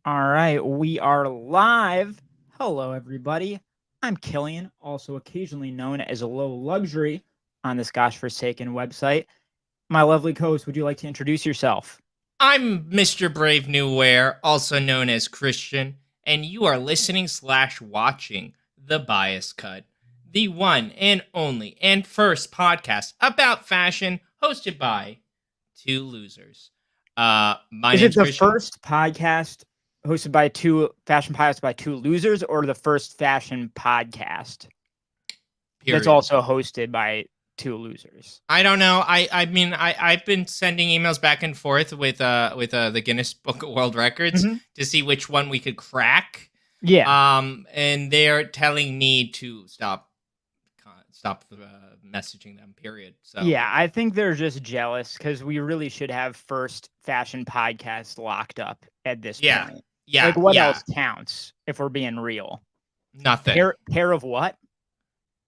All right, we are live. Hello, everybody. I'm Killian, also occasionally known as Low Luxury on this gosh forsaken website. My lovely co-host, would you like to introduce yourself? I'm Mr. Brave Newware, also known as Christian, and you are listening/watching The Bias Cut, the one and only and first podcast about fashion hosted by two losers. My Is it name's the Christian. first podcast hosted by two fashion podcasts by two losers, or the first fashion podcast that's Period. also hosted by two losers? I don't know. I've been sending emails back and forth with the Guinness Book of World Records to see which one we could crack. Yeah. And they're telling me to stop messaging them. Period. So Yeah, I think they're just jealous because we really should have first fashion podcast locked up at this point. Yeah. Like, what Yeah. else counts if we're being real? Nothing. Pair of what?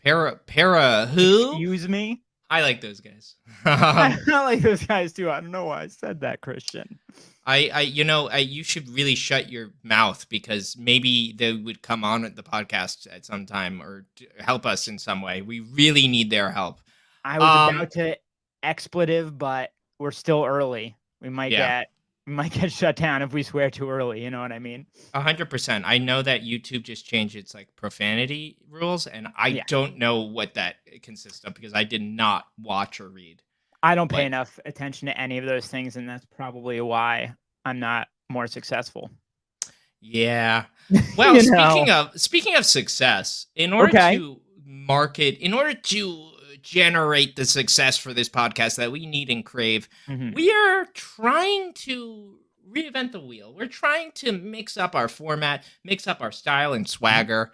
Para who? Excuse me? I like those guys. I like those guys too. I don't know why I said that, Christian. You should really shut your mouth because maybe they would come on the podcast at some time or help us in some way. We really need their help. I was about to expletive, but we're still early. We might get shut down if we swear too early. You know what I mean? 100%. I know that YouTube just changed its profanity rules, and I don't know what that consists of because I did not watch or read. I don't pay enough attention to any of those things, and that's probably why I'm not more successful. Yeah. Well, speaking of success, in order to generate the success for this podcast that we need and crave, we are trying to reinvent the wheel. We're trying to mix up our format, mix up our style and swagger.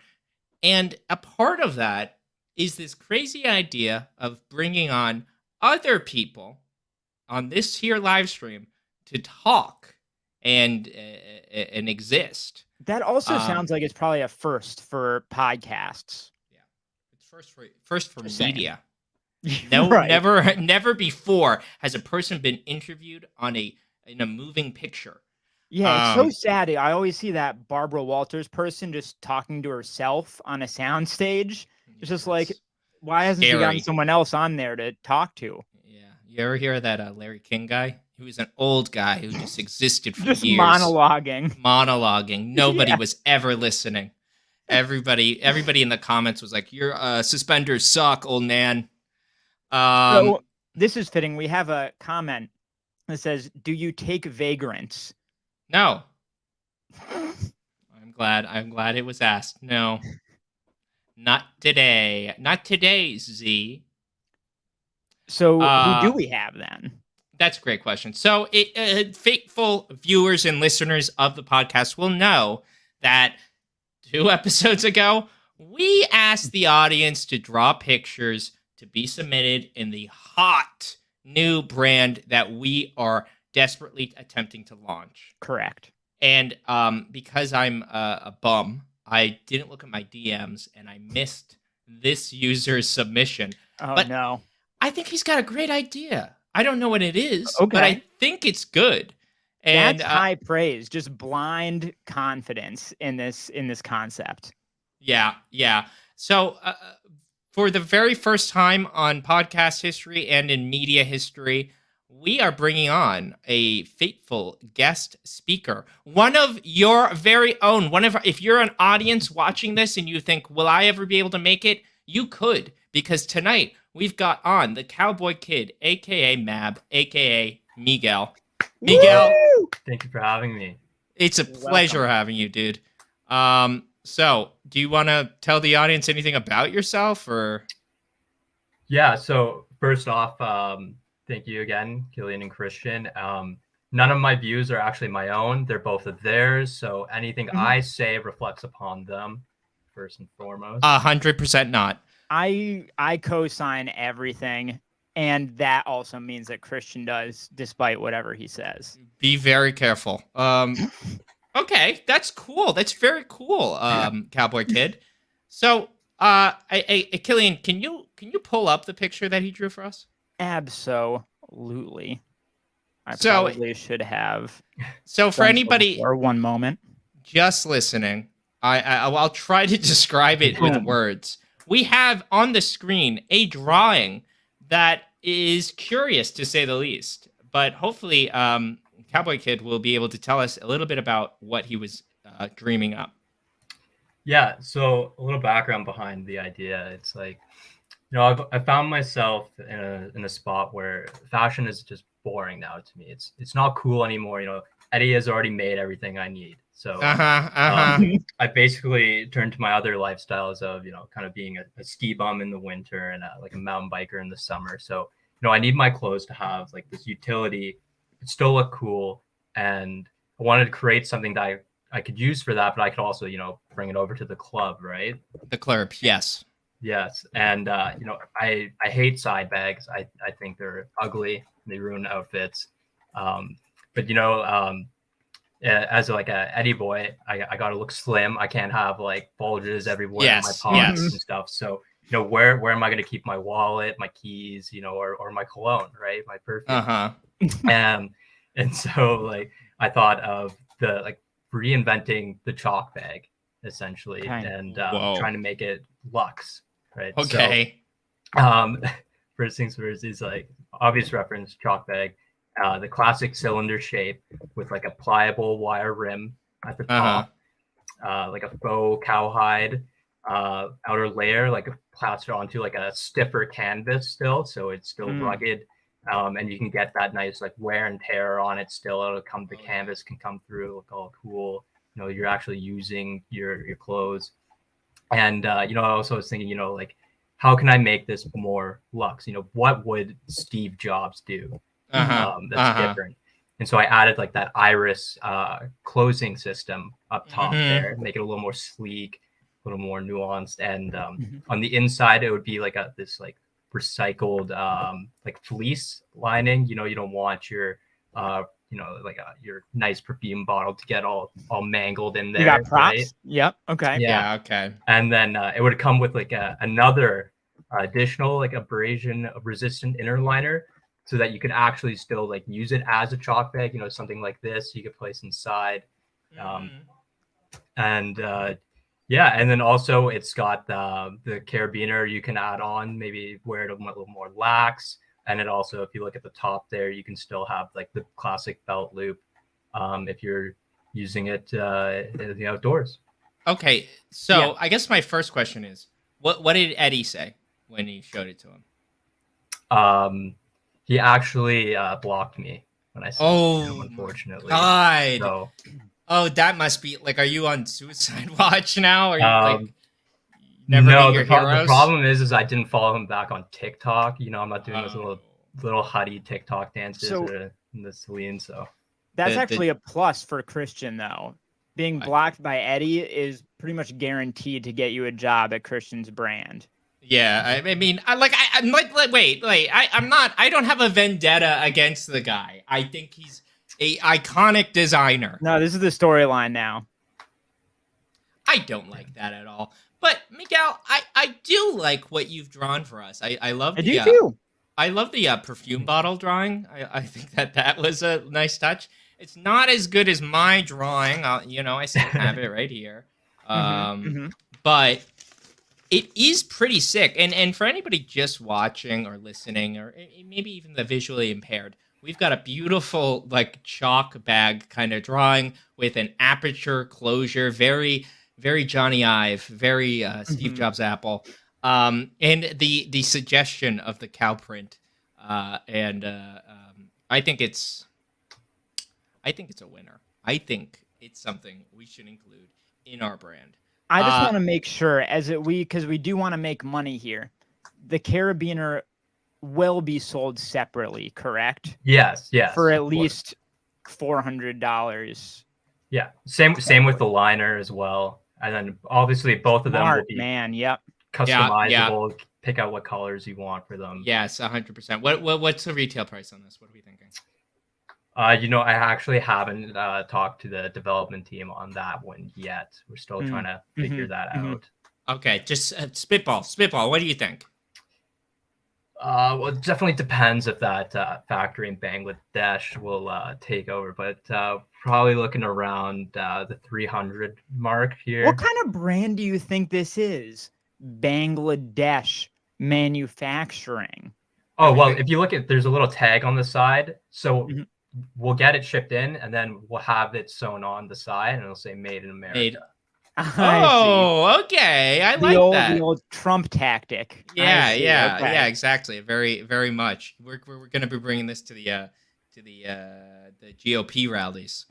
And a part of that is this crazy idea of bringing on other people on this here live stream to talk and exist. That also sounds like it's probably a first for podcasts. Yeah, it's first for media. No, right. never before has a person been interviewed in a moving picture. Yeah, it's so sad. I always see that Barbara Walters person just talking to herself on a soundstage. It's just like, why hasn't she gotten someone else on there to talk to? Yeah, you ever hear that Larry King guy? He was an old guy who just existed for just years. Monologuing. Nobody was ever listening. Everybody in the comments was like, "Your suspenders suck, old man." So this is fitting. We have a comment that says, "Do you take vagrants?" No. I'm glad it was asked. No. Not today. Not today, Z. So who do we have then? That's a great question. So faithful viewers and listeners of the podcast will know that 2 episodes ago, we asked the audience to draw pictures to be submitted in the hot new brand that we are desperately attempting to launch. Correct. And because I'm a bum, I didn't look at my DMs and I missed this user's submission. But no. I think he's got a great idea. I don't know what it is, but I think it's good. And that's high praise, just blind confidence in this concept. Yeah. So for the very first time on podcast history and in media history, we are bringing on a fateful guest speaker, one of your very own. If you're an audience watching this and you think, will I ever be able to make it? You could, because tonight we've got on the Cowboy Kid, a.k.a. Mab, a.k.a. Miguel. Miguel. Woo! Thank you for having me. It's a pleasure having you, dude. So do you want to tell the audience anything about yourself or? Yeah. So first off, thank you again, Killian and Christian. None of my views are actually my own. They're both of theirs. So anything I say reflects upon them first and foremost. 100% not. I co-sign everything. And that also means that Christian does, despite whatever he says. Be very careful. Okay, that's cool. That's very cool, Cowboy Kid. So, Killian, can you pull up the picture that he drew for us? Absolutely. I probably should have. So for anybody, or one moment. just listening, I'll try to describe it with words. We have on the screen a drawing that is curious to say the least, but hopefully Cowboy Kid will be able to tell us a little bit about what he was dreaming up. Yeah, so a little background behind the idea. It's like, I found myself in a spot where fashion is just boring now to me. It's not cool anymore. Eddie has already made everything I need. So I basically turned to my other lifestyles of, kind of being a ski bum in the winter and like a mountain biker in the summer. So, I need my clothes to have like this utility, but still look cool. And I wanted to create something that I could use for that, but I could also, bring it over to the club, right? The club, yes. Yes. And, I hate side bags. I think they're ugly. They ruin outfits. But, as like a Eddie boy, I got to look slim. I can't have like bulges everywhere in my pockets and stuff. So, where am I going to keep my wallet, my keys, or my cologne, right? My perfume. And so like, I thought of reinventing the chalk bag essentially, and trying to make it luxe. Right. Okay. So, first things first is like obvious reference chalk bag, the classic cylinder shape with like a pliable wire rim at the top, like a faux cowhide outer layer, like plastered onto like a stiffer canvas still, so it's still rugged, and you can get that nice like wear and tear on it still. It'll come, the canvas can come through, look all cool. You're actually using your clothes. And, I also was thinking, like, how can I make this more luxe? What would Steve Jobs do that's different? And so I added like that iris closing system up top there, make it a little more sleek, a little more nuanced. And on the inside, it would be like this like recycled like fleece lining. You don't want your your nice perfume bottle to get all mangled in there. You got props? Right? Yep. Okay. Yeah. Okay. And then it would come with like another additional like abrasion resistant inner liner, so that you could actually still like use it as a chalk bag. Something like this you could place inside. And then also it's got the carabiner you can add on, maybe wear it a little more lax. And it also, if you look at the top there, you can still have like the classic belt loop if you're using it in the outdoors. Okay, so I guess my first question is, what did Eddie say when he showed it to him? He actually blocked me when I said it to him, unfortunately. God. So, that must be like, are you on suicide watch now? Are you like never meet your heroes? The problem is I didn't follow him back on TikTok. I'm not doing those little huddy TikTok dances in the Celine. So that's actually a plus for Christian, though. Being blocked by Eddie is pretty much guaranteed to get you a job at Christian's brand. Yeah, I mean, I don't have a vendetta against the guy. I think he's a iconic designer. No, this is the storyline now. I don't like that at all. But Miguel, I do like what you've drawn for us. I love. I do too. I love the perfume bottle drawing. I think that was a nice touch. It's not as good as my drawing. I still have it right here. But it is pretty sick. And for anybody just watching or listening, or maybe even the visually impaired, we've got a beautiful like chalk bag kind of drawing with an aperture closure, very, very Johnny Ive, very Steve Jobs Apple. And the suggestion of the cow print. I think it's a winner. I think it's something we should include in our brand. I just want to make sure, because we do want to make money here, the carabiner will be sold separately, correct? Yes. For at least $400. Yeah. Same with the liner as well. And then obviously both of them will be customizable. Yeah. Pick out what colors you want for them. Yes, 100%. What's the retail price on this? What are we thinking? I actually haven't talked to the development team on that one yet. We're still trying to figure that out. Okay, just spitball. What do you think? Well, it definitely depends if that factory in Bangladesh will take over, but probably looking around the 300 mark here. What kind of brand do you think this is? Bangladesh manufacturing. Oh, well, if you look at, there's a little tag on the side. So Mhm. we'll get it shipped in and then we'll have it sewn on the side and it'll say made in America. Made. I see. Oh, okay. I like that. The old Trump tactic. I Yeah, see, yeah, okay. yeah. Exactly. Very, very much. We're going to be bringing this to the GOP rallies.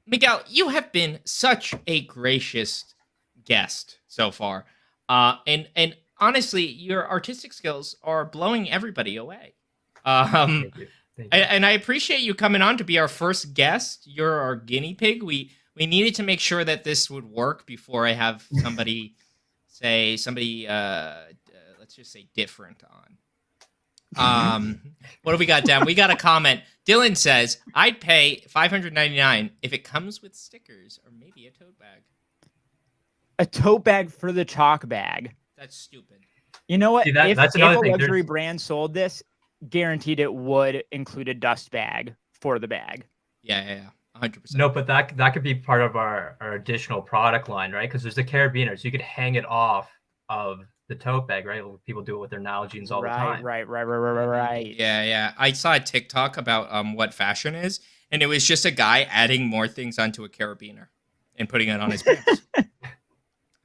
Miguel, you have been such a gracious guest so far, and honestly, your artistic skills are blowing everybody away. Thank you. Thank you. And I appreciate you coming on to be our first guest. You're our guinea pig. We needed to make sure that this would work before I have somebody let's just say different on. What do we got down? We got a comment. Dylan says, "I'd pay $599 if it comes with stickers or maybe a tote bag." A tote bag for the chalk bag. That's stupid. You know what? See, if that's if another a thing. luxury brand sold this, guaranteed it would include a dust bag for the bag. Yeah. 100%. No, but that could be part of our additional product line, right? Because there's the carabiner, so you could hang it off of the tote bag, right? People do it with their Nalgene's all the time. Right. Yeah. I saw a TikTok about what fashion is, and it was just a guy adding more things onto a carabiner and putting it on his pants.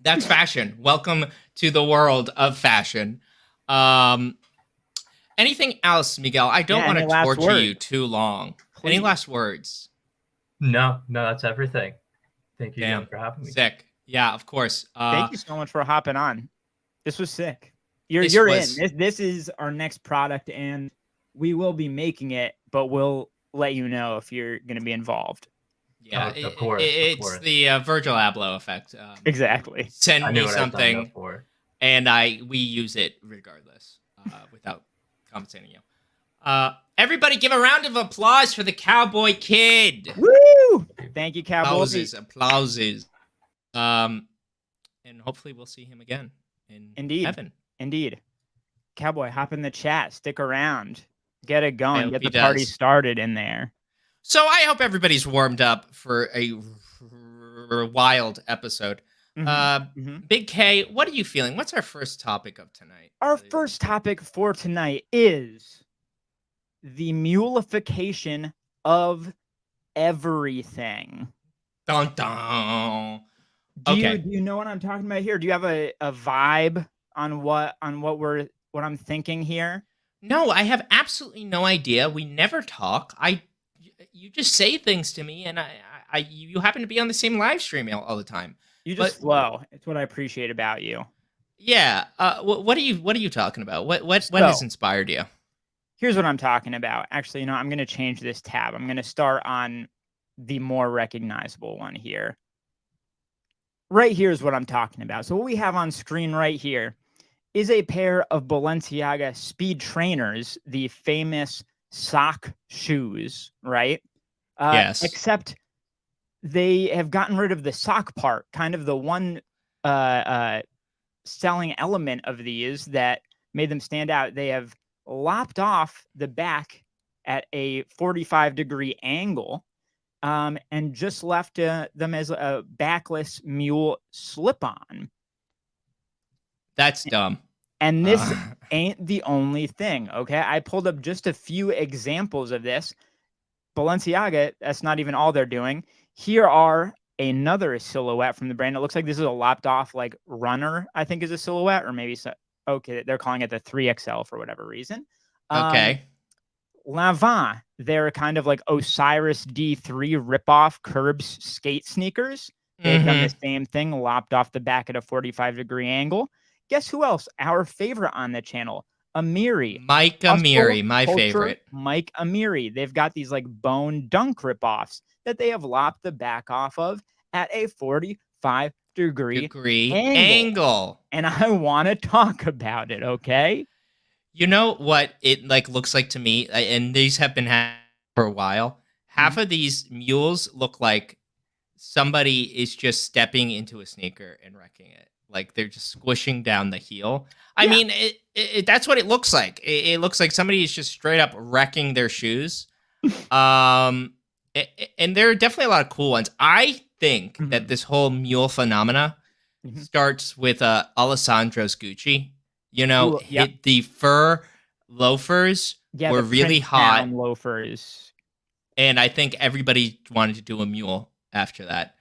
That's fashion. Welcome to the world of fashion. Anything else, Miguel? I don't want to torture you too long. Please. Any last words? No, that's everything. Thank you again for having me. Sick. Yeah, of course. Thank you so much for hopping on. This was sick. You're in. This is our next product, and we will be making it, but we'll let you know if you're going to be involved. Yeah, of course. It's the Virgil Abloh effect. Exactly. Send me something, and we use it regardless, without compensating you. Everybody give a round of applause for the Cowboy Kid. Woo! Thank you, Cowboy. Applauses. And hopefully we'll see him again in heaven. Indeed. Cowboy, hop in the chat. Stick around. Get it going. Get the party started in there. So I hope everybody's warmed up for a wild episode. Big K, what are you feeling? What's our first topic of tonight? Our first topic for tonight is the mulification of everything. Dun dun. Do you know what I'm talking about here? Do you have a vibe on what I'm thinking here? No, I have absolutely no idea. We never talk. You just say things to me, and you happen to be on the same live stream all the time. You just flow. It's what I appreciate about you. Yeah. What are you talking about? What has inspired you? Here's what I'm talking about. Actually, I'm going to change this tab. I'm going to start on the more recognizable one here. Right here is what I'm talking about. So what we have on screen right here is a pair of Balenciaga Speed Trainers, the famous sock shoes, right? Yes. Except they have gotten rid of the sock part, kind of the one selling element of these that made them stand out. They have lopped off the back at a 45-degree angle, and just left them as a backless mule slip-on. That's dumb. And this ain't the only thing, okay? I pulled up just a few examples of this. Balenciaga, that's not even all they're doing. Here are another silhouette from the brand. It looks like this is a lopped off like runner, I think is a silhouette, or maybe okay, they're calling it the 3XL for whatever reason. Okay. Lanvin, they're kind of like Osiris D3 ripoff Curbs skate sneakers. They've done the same thing, lopped off the back at a 45-degree angle. Guess who else? Our favorite on the channel, Amiri. Mike Amiri, my favorite. Mike Amiri. They've got these like bone dunk ripoffs that they have lopped the back off of at a 45-degree angle. And I want to talk about it, okay? You know what it looks like to me, and these have been happening for a while. Half of these mules look like somebody is just stepping into a sneaker and wrecking it. Like they're just squishing down the heel. I Yeah. mean, that's what it looks like. It looks like somebody is just straight up wrecking their shoes. And there are definitely a lot of cool ones. I think that this whole mule phenomena starts with Alessandro's Gucci. You know, Ooh, yep. the fur loafers Yeah, were the really print hot. down loafers. And I think everybody wanted to do a mule after that.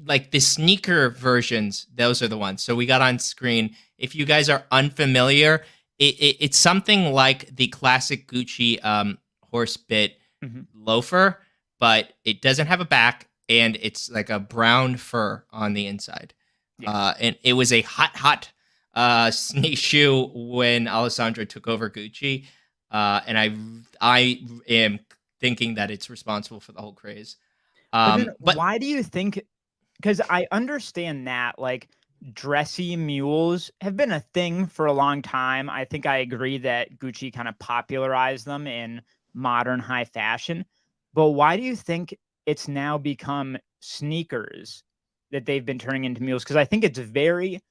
Like the sneaker versions, those are the ones. So we got on screen. If you guys are unfamiliar, it's something like the classic Gucci horse bit loafer, but it doesn't have a back, and it's like a brown fur on the inside. Yeah. And it was a hot sneak shoe when Alessandro took over Gucci. And I am thinking that it's responsible for the whole craze. But why do you think? Because I understand that like dressy mules have been a thing for a long time. I think I agree that Gucci kind of popularized them in modern high fashion. But why do you think it's now become sneakers that they've been turning into mules? Because I think it's very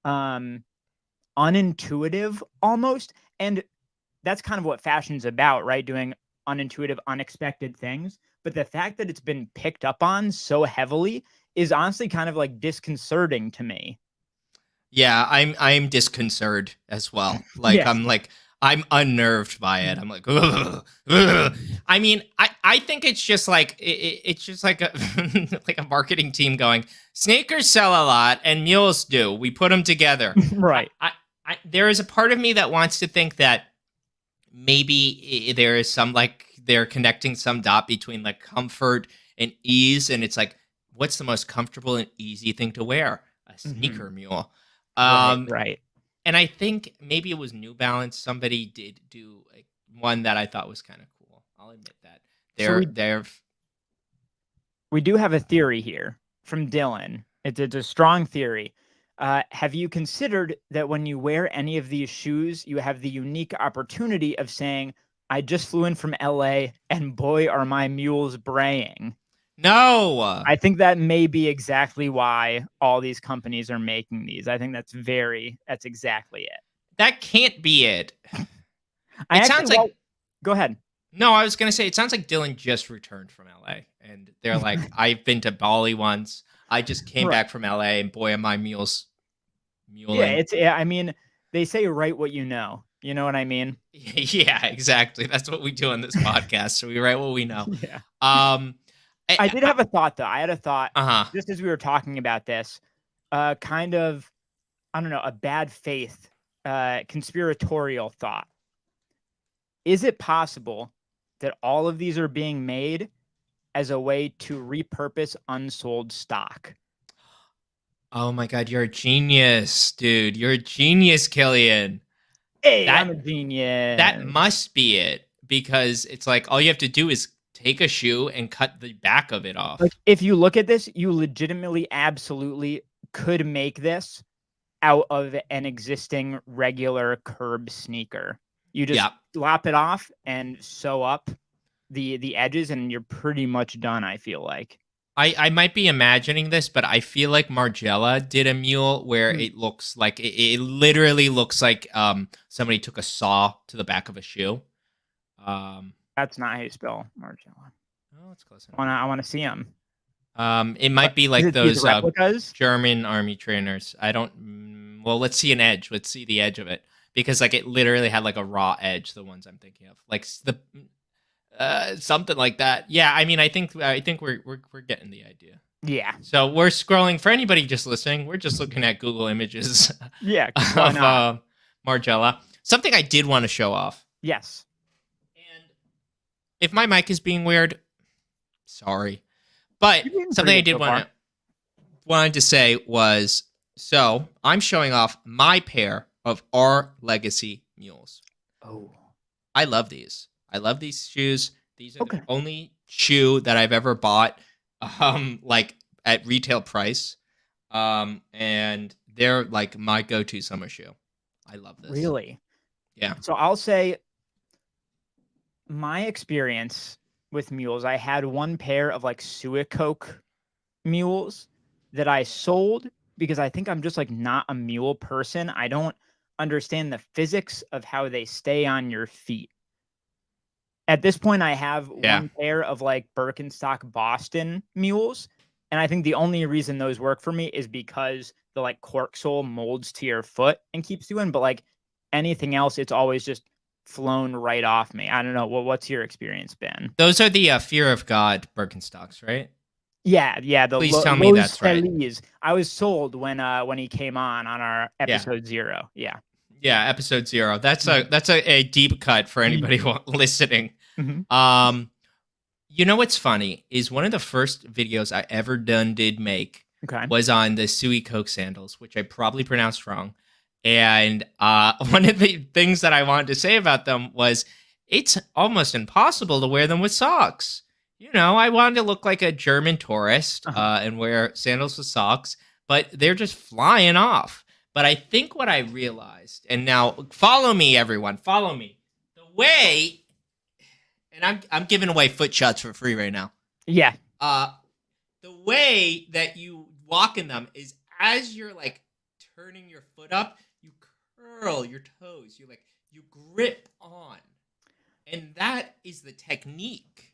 unintuitive almost. And that's kind of what fashion's about, right? Doing unintuitive, unexpected things. But the fact that it's been picked up on so heavily is honestly kind of like disconcerting to me. Yeah, I'm disconcerted as well. Like Yes. I'm unnerved by it. I'm like, ugh, ugh. I mean, I think it's just like it's just like a like a marketing team going, sneakers sell a lot and mules do. We put them together. Right. There is a part of me that wants to think that maybe there is some like they're connecting some dot between like comfort and ease, and it's like, what's the most comfortable and easy thing to wear? A sneaker mule. Right. And I think maybe it was New Balance. Somebody did do like one that I thought was kind of cool. I'll admit that. We do have a theory here from Dylan. It's a strong theory. Have you considered that when you wear any of these shoes, you have the unique opportunity of saying, I just flew in from LA and boy, are my mules braying? No. I think that may be exactly why all these companies are making these. I think that's exactly it. That can't be it. Go ahead. No, I was going to say, it sounds like Dylan just returned from LA and they're like, I've been to Bali once. I just came back from LA and boy, are my mules muling. Yeah, I mean, they say write what you know. You know what I mean? Yeah, exactly. That's what we do on this podcast. So we write what we know. Yeah. I did have a thought though. I had a thought just as we were talking about this, kind of, I don't know, a bad faith, conspiratorial thought. Is it possible that all of these are being made as a way to repurpose unsold stock? Oh my God, you're a genius, dude. You're a genius, Killian. Hey, I'm a genius. That must be it, because it's like all you have to do is take a shoe and cut the back of it off. Like if you look at this, you legitimately, absolutely could make this out of an existing regular curb sneaker. You just lop it off and sew up the edges, and you're pretty much done. I feel like. I might be imagining this, but I feel like Margiela did a mule where it looks like it literally looks like somebody took a saw to the back of a shoe. That's not how you spell Margiela. Oh, it's close enough. I want to see them. It might be like those replicas? German army trainers. I don't. Well, let's see an edge. Let's see the edge of it, because like it literally had like a raw edge. The ones I'm thinking of, like the. Something like that. Yeah, I mean, I think we're getting the idea. Yeah. So we're scrolling. For anybody just listening, we're just looking at Google Images. Yeah. Of Margiela. Something I did want to show off. Yes. And if my mic is being weird, sorry. But something I did wanted to say was, so I'm showing off my pair of our Legacy mules. Oh, I love these. I love these shoes. These are the only shoe that I've ever bought, like at retail price. And they're like my go-to summer shoe. I love this. Really? Yeah. So I'll say my experience with mules. I had one pair of like Suicoke mules that I sold because I think I'm just like not a mule person. I don't understand the physics of how they stay on your feet. At this point, I have Yeah. one pair of like Birkenstock Boston mules. And I think the only reason those work for me is because the like cork sole molds to your foot and keeps you in. But like anything else, it's always just flown right off me. I don't know. Well, what's your experience been? Those are the Fear of God Birkenstocks, right? Yeah. The Please tell me that's right. Feliz. I was sold when he came on our episode 0. Yeah. Yeah, episode 0. That's a deep cut for anybody listening. Mhm. You know what's funny is one of the first videos I ever did make Okay. was on the Suicoke sandals, which I probably pronounced wrong. And one of the things that I wanted to say about them was it's almost impossible to wear them with socks. You know, I wanted to look like a German tourist and wear sandals with socks, but they're just flying off. But I think what I realized, and now follow me, everyone, follow me. The way, and I'm giving away foot shots for free right now. Yeah. The way that you walk in them is as you're like turning your foot up, you curl your toes. You grip on, and that is the technique.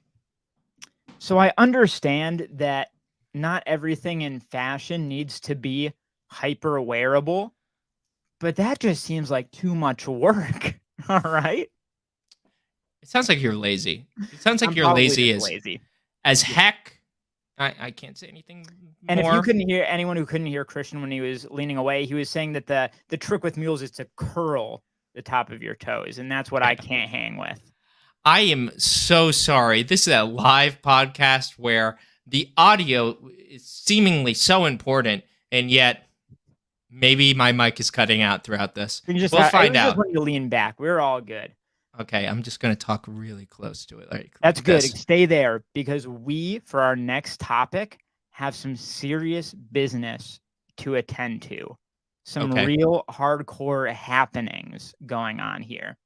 So I understand that not everything in fashion needs to be hyper wearable, but that just seems like too much work. All right. It sounds like you're lazy. It sounds like I'm you're probably lazy just lazy. as heck. I can't say anything And more. if you couldn't hear anyone who couldn't hear Christian when he was leaning away, he was saying that the trick with mules is to curl the top of your toes, and that's what I can't hang with. I am so sorry. This is a live podcast where the audio is seemingly so important, and yet maybe my mic is cutting out throughout this. We'll find out. Just when you lean back, we're all good. Okay, I'm just going to talk really close to it. Like That's good. this. Stay there because we, for our next topic, have some serious business to attend to. Some real hardcore happenings going on here.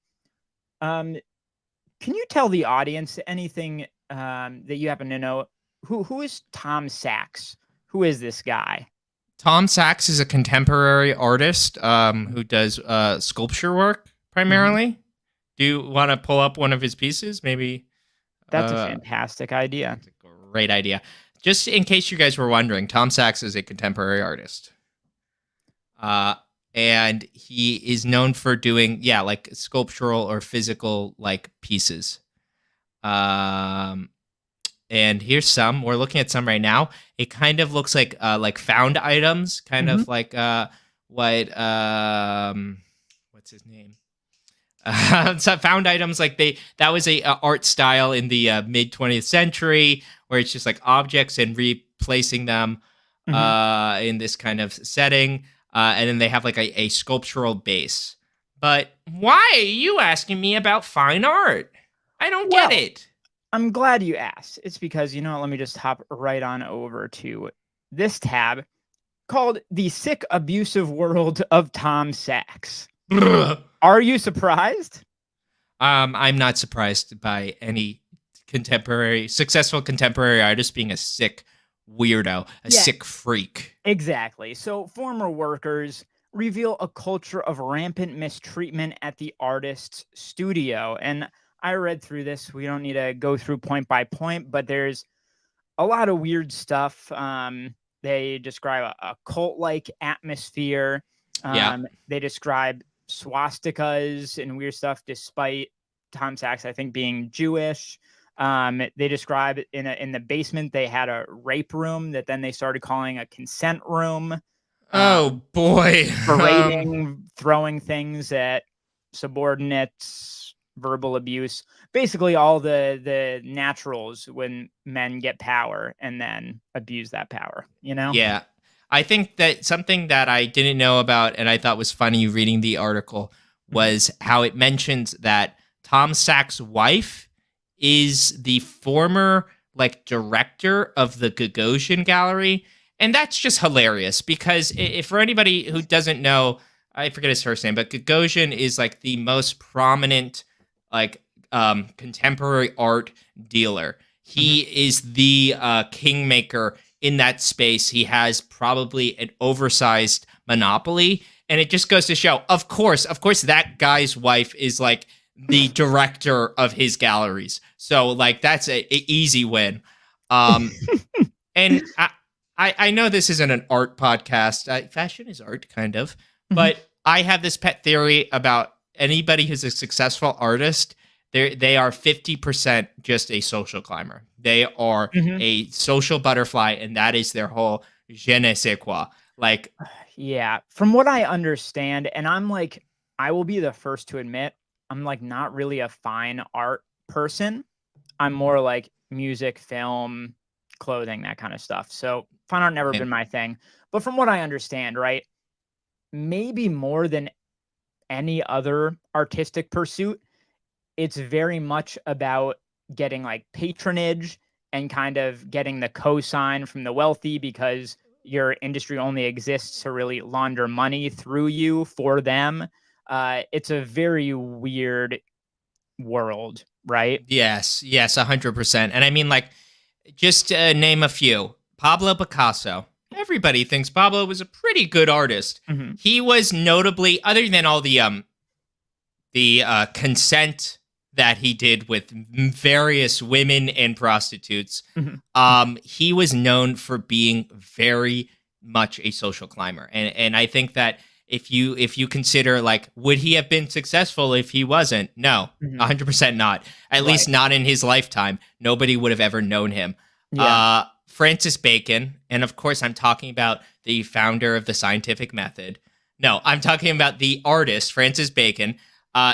Can you tell the audience anything that you happen to know? Who is Tom Sachs? Who is this guy? Tom Sachs is a contemporary artist who does sculpture work primarily. Mm-hmm. Do you want to pull up one of his pieces? Maybe. That's a fantastic idea. That's a great idea. Just in case you guys were wondering, Tom Sachs is a contemporary artist. And he is known for doing, like sculptural or physical like pieces. And here's some. We're looking at some right now. It kind of looks like found items, kind of like what's his name? So found items like that was a art style in the mid 20th century where it's just like objects and replacing them in this kind of setting. And then they have like a sculptural base. But why are you asking me about fine art? I don't get it. I'm glad you asked. It's because, let me just hop right on over to this tab called The Sick Abusive World of Tom Sachs. Are you surprised? I'm not surprised by any successful contemporary artist being a sick weirdo, sick freak. Exactly. So former workers reveal a culture of rampant mistreatment at the artist's studio. And I read through this. We don't need to go through point by point, but there's a lot of weird stuff. They describe a cult-like atmosphere. They describe swastikas and weird stuff, despite Tom Sachs, I think, being Jewish. They describe in the basement they had a rape room that then they started calling a consent room. Oh boy! Berating, throwing things at subordinates, verbal abuse, basically all the naturals when men get power and then abuse that power. Yeah. I think that something that I didn't know about and I thought was funny reading the article was how it mentions that Tom Sachs' wife is the former director of the Gagosian Gallery. And that's just hilarious because if for anybody who doesn't know, I forget his first name, but Gagosian is the most prominent contemporary art dealer. He is the kingmaker in that space. He has probably an oversized monopoly, and it just goes to show, of course, that guy's wife is like the director of his galleries. So like that's a easy win. And I know this isn't an art podcast. Fashion is art, kind of, but I have this pet theory about anybody who's a successful artist. They are 50% just a social climber. They are a social butterfly, and that is their whole je ne sais quoi. Like, yeah, from what I understand, and I'm like, I will be the first to admit, I'm like not really a fine art person. I'm more like music, film, clothing, that kind of stuff. So fine art never been my thing. But from what I understand, right, maybe more than any other artistic pursuit, it's very much about getting like patronage and kind of getting the cosign from the wealthy, because your industry only exists to really launder money through you for them. It's a very weird world, right? yes, 100%. And I mean, like, just to name a few. Pablo Picasso. Everybody thinks Pablo was a pretty good artist. He was notably, other than all the consent that he did with various women and prostitutes, he was known for being very much a social climber. And I think that if you consider, like, would he have been successful if he wasn't? No, 100% not. At least not in his lifetime. Nobody would have ever known him. Yeah. Francis Bacon, and of course I'm talking about the founder of the scientific method. No, I'm talking about the artist, Francis Bacon.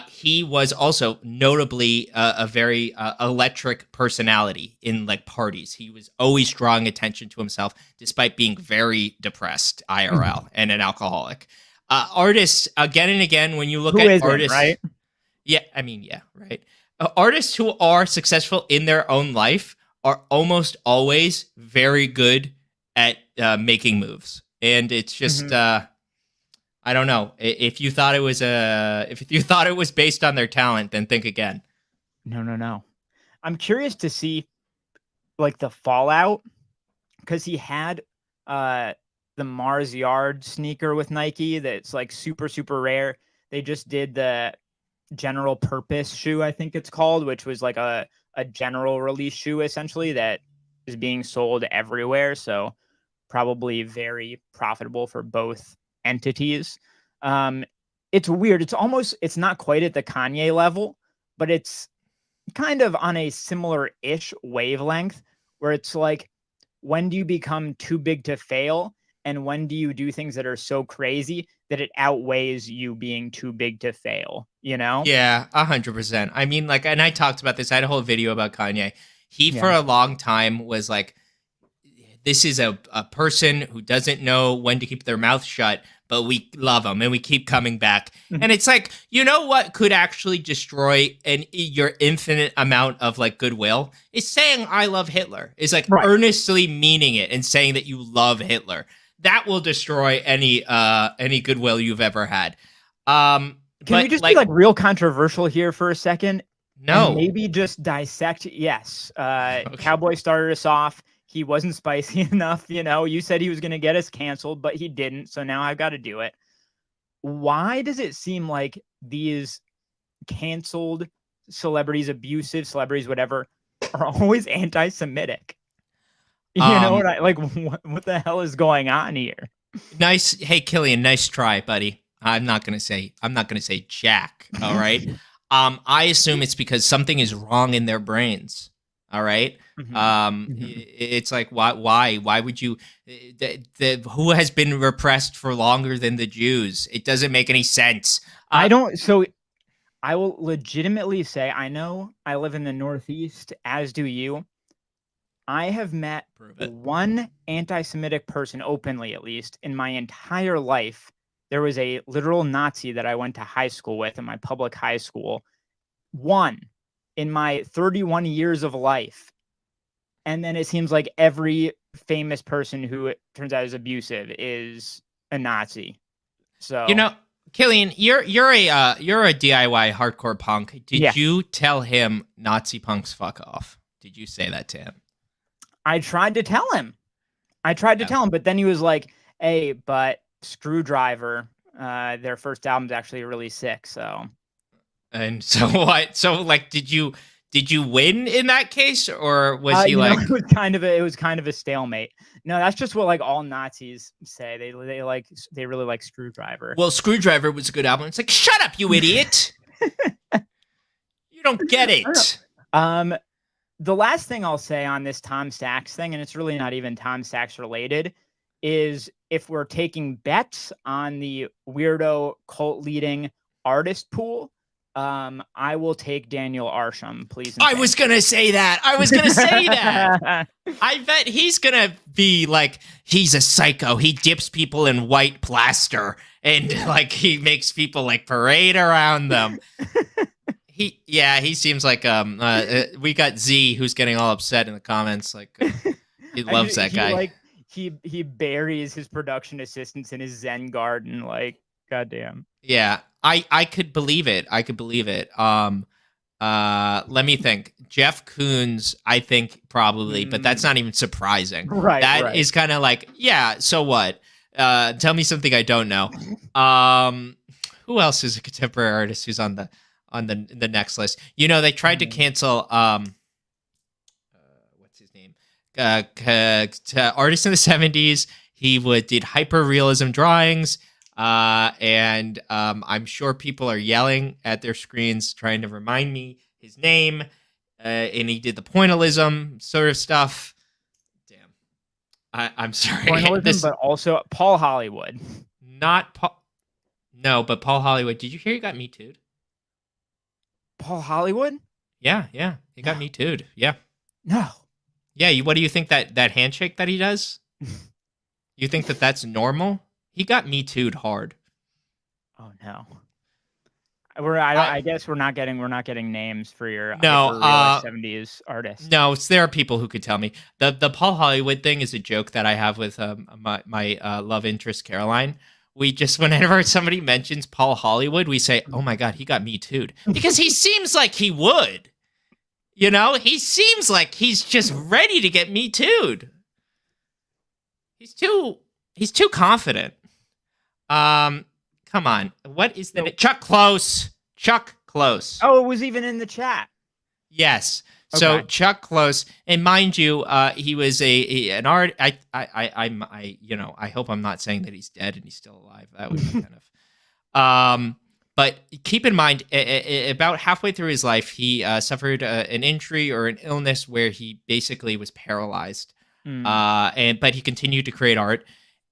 He was also notably a very electric personality in like parties. He was always drawing attention to himself, despite being very depressed IRL and an alcoholic. Artists, again and again, when you look at artists, right? Yeah, I mean, yeah, right. Artists who are successful in their own life are almost always very good at making moves, and it's just. I don't know. If you thought it was based on their talent, then think again. No. I'm curious to see like the fallout, because he had the Mars Yard sneaker with Nike that's like super, super rare. They just did the general purpose shoe, I think it's called, which was like a general release shoe essentially that is being sold everywhere. So probably very profitable for both entities. It's weird. It's not quite at the Kanye level, but it's kind of on a similar-ish wavelength, where it's like, when do you become too big to fail? And when do you do things that are so crazy that it outweighs you being too big to fail, you know? Yeah, 100%. I mean, like, and I talked about this. I had a whole video about Kanye. He, for a long time, was like, this is a person who doesn't know when to keep their mouth shut, but we love them and we keep coming back. And it's like, you know what could actually destroy your infinite amount of like goodwill is saying I love Hitler. Is like earnestly meaning it and saying that you love Hitler. That will destroy any goodwill you've ever had. Can we just be like real controversial here for a second? No. And maybe just dissect. Yes. Cowboy started us off. He wasn't spicy enough, you know. You said he was going to get us canceled, but he didn't. So now I've got to do it. Why does it seem like these canceled celebrities, abusive celebrities, whatever, are always anti-Semitic? You know what I like? What the hell is going on here? Nice. Hey, Killian, nice try, buddy. I'm not gonna say Jack. All right. I assume it's because something is wrong in their brains. All right. It's like, why would you, who has been repressed for longer than the Jews? It doesn't make any sense. So I will legitimately say, I know I live in the Northeast, as do you. I have met one anti-Semitic person openly, at least in my entire life. There was a literal Nazi that I went to high school with in my public high school. One in my 31 years of life. And then it seems like every famous person who it turns out is abusive is a Nazi. So, you know, Killian, you're a DIY hardcore punk. Did Yeah. you tell him Nazi punks fuck off? Did you say that to him? I tried to tell him. But then he was like, "Hey, but Screwdriver, their first album's actually really sick." So, And so what? So like, did you win in that case, or was he like? it was kind of a stalemate. No, that's just what like all Nazis say. They really like Screwdriver. Well, Screwdriver was a good album. It's like, shut up, you idiot! You don't get it. The last thing I'll say on this Tom Sachs thing, and it's really not even Tom Sachs related, is if we're taking bets on the weirdo cult leading artist pool, I will take Daniel Arsham, please. I was gonna say that. I bet he's gonna be like, he's a psycho. He dips people in white plaster and like he makes people like parade around them. He seems like we got Z who's getting all upset in the comments, like he loves that guy. Like he buries his production assistants in his Zen garden, like goddamn. Yeah, I could believe it. Let me think. Jeff Koons, I think probably, but that's not even surprising. Right. That is kind of like, yeah, so what? Tell me something I don't know. Who else is a contemporary artist who's on the next list? You know, they tried to cancel what's his name? Artist in the 70s. He did hyper realism drawings. And I'm sure people are yelling at their screens trying to remind me his name. And he did the pointillism sort of stuff. Damn. I'm sorry. Pointillism, but also Paul Hollywood. Not Paul. No, but Paul Hollywood. Did you hear he got Me Too'd? Paul Hollywood? Yeah. He got Me Too'd. Yeah. No. Yeah. What do you think that handshake that he does? You think that's normal? He got Me Too'd hard. Oh no. I guess we're not getting names for your 70s artists. No, there are people who could tell me. The Paul Hollywood thing is a joke that I have with my love interest Caroline. We just, whenever somebody mentions Paul Hollywood, we say, "Oh my God, he got Me Too'd," because he seems like he would. You know, he seems like he's just ready to get Me Too'd. He's too confident. Come on. What is the Chuck Close? Chuck Close. Oh, it was even in the chat. Yes. So Okay. Chuck Close, and mind you, he was an art. I hope I'm not saying that he's dead and he's still alive. That would be kind of. But keep in mind, about halfway through his life, he suffered an injury or an illness where he basically was paralyzed. But he continued to create art.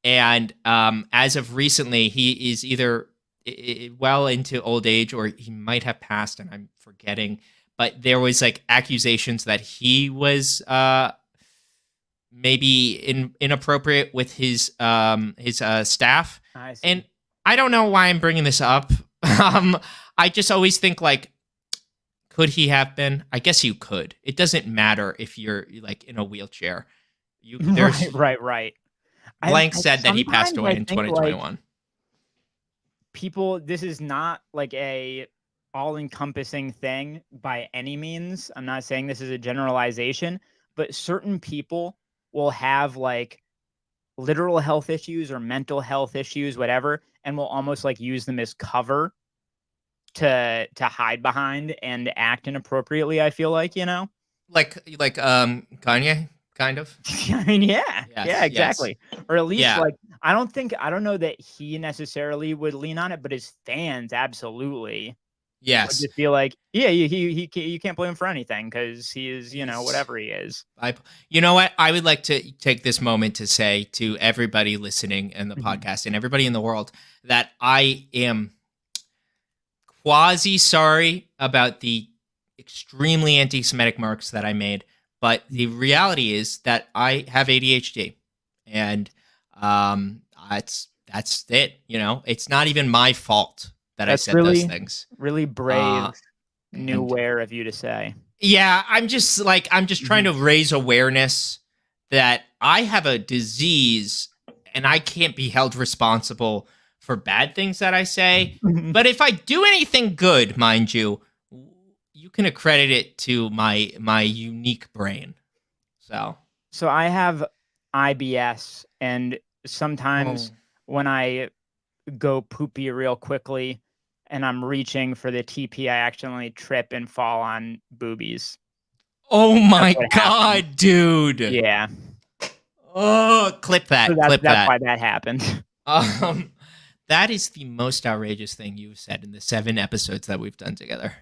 And as of recently, he is either well into old age or he might have passed, and I'm forgetting. But there was like accusations that he was maybe inappropriate with his staff. And I don't know why I'm bringing this up. I just always think like, could he have been? I guess you could. It doesn't matter if you're like in a wheelchair. Right. Blank said that he passed away in 2021. Like, people, this is not like a all-encompassing thing by any means. I'm not saying this is a generalization, but certain people will have like literal health issues or mental health issues, whatever, and will almost like use them as cover to hide behind and act inappropriately. I feel like, you know, like Kanye. Kind of. I mean, yeah, exactly. Yes. Or at least like, I don't know that he necessarily would lean on it, but his fans absolutely. Yes. Would just be like, yeah, he you can't blame him for anything because he is, you know, whatever he is. You know what? I would like to take this moment to say to everybody listening in the podcast and everybody in the world that I am quasi sorry about the extremely anti-Semitic marks that I made. But the reality is that I have ADHD, and that's it. You know, it's not even my fault that I said those things. Really brave, aware of you to say. Yeah, I'm just trying to raise awareness that I have a disease, and I can't be held responsible for bad things that I say. But if I do anything good, mind you, you can accredit it to my unique brain. So I have IBS, and sometimes when I go poopy real quickly and I'm reaching for the TP, I accidentally trip and fall on boobies. Oh my what god, happened. dude. Yeah. Oh, clip that. So clip that's that. why that happened. That is the most outrageous thing you've said in the 7 episodes that we've done together.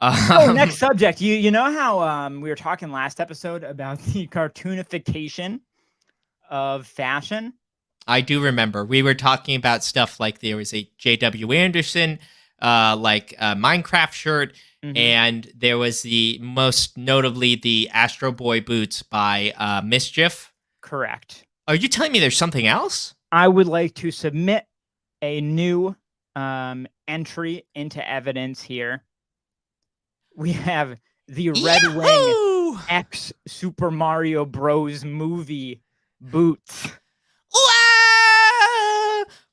Next subject. You know how we were talking last episode about the cartoonification of fashion? I do remember. We were talking about stuff like there was a J.W. Anderson Minecraft shirt, and there was the most notably the Astro Boy boots by Mischief. Correct. Are you telling me there's something else? I would like to submit a new entry into evidence here. We have the Red Wing X Super Mario Bros. Movie boots.